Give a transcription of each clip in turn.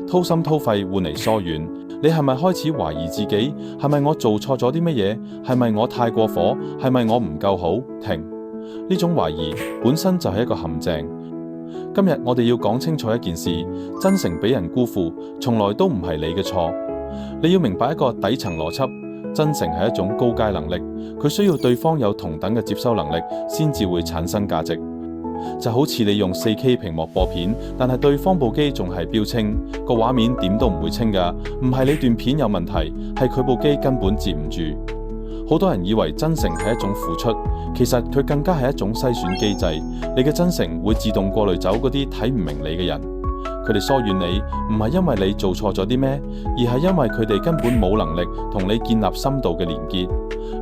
掏心掏肺換嚟疏遠。你係咪開始懷疑自己？係咪我做錯咗啲乜嘢？係咪我太過火？係咪我唔夠好？停！呢種懷疑本身就係一個陷阱。今日我哋要講清楚一件事：真誠俾人辜負，從來都唔係你嘅錯。你要明白一個底層邏輯：真誠係一種高階能力，佢需要對方有同等嘅接收能力，先至會產生價值。就好似你用 4K 屏幕播片，但係對方部機仲係標清，個畫面點都唔會清㗎。唔係你段片有問題，係佢部機根本接唔住。好多人以為真誠係一種付出，其實佢更加係一種篩選機制。你嘅真誠會自動過濾走嗰啲睇唔明你嘅人。佢哋疏遠你，唔係因為你做錯咗啲咩，而係因為佢哋根本冇能力同你建立深度嘅連結。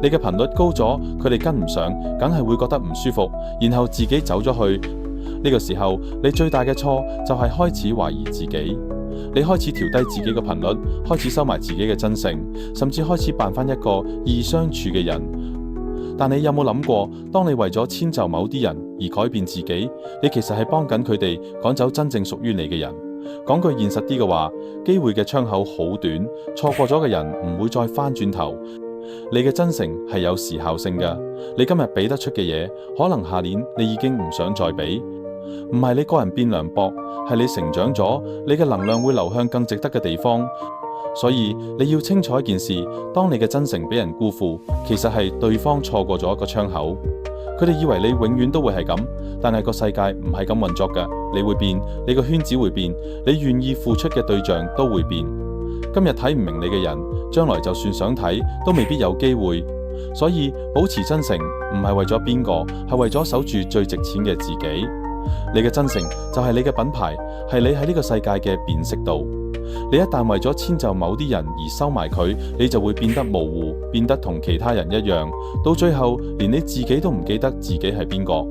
你嘅頻率高咗，佢哋跟唔上，梗係會覺得唔舒服，然後自己走咗去。呢個時候，你最大嘅錯就係開始懷疑自己。你開始調低自己嘅頻率，開始收埋自己嘅真誠，甚至開始扮翻一個易相處嘅人。但你有冇諗過，當你為咗遷就某啲人而改變自己，你其實係幫緊佢哋趕走真正屬於你嘅人。講句現實啲嘅話，機會嘅窗口好短，錯過咗嘅人唔會再翻轉頭。你嘅真誠係有時效性嘅，你今日俾得出嘅嘢，可能下年你已經唔想再俾。唔係你個人變涼薄，係你成長咗，你嘅能量會流向更值得嘅地方。所以你要清楚一件事，當你嘅真誠俾人辜負，其實係對方錯過咗一個窗口。佢哋以為你永遠都會係咁，但係個世界唔係咁運作嘅。你會變，你個圈子會變，你願意付出嘅對象都會變。今日睇唔明你嘅人，將來就算想睇，都未必有機會。所以保持真誠，唔係為咗邊個，係為咗守住最值錢嘅自己。你嘅真誠就係你嘅品牌，係你喺呢個世界嘅辨識度。你一旦為咗遷就某啲人而收埋佢，你就會變得模糊，變得同其他人一樣，到最後連你自己都唔記得自己係邊個。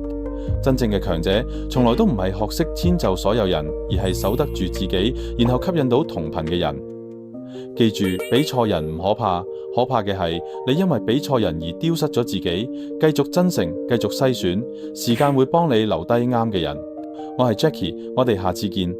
真正嘅強者從來都唔係學識遷就所有人，而係守得住自己，然後吸引到同頻嘅人。記住，俾錯人唔可怕，可怕嘅係你因為俾錯人而丟失咗自己。繼續真誠，繼續篩選，時間會幫你留低啱嘅人。我係 Jackie，我哋下次見。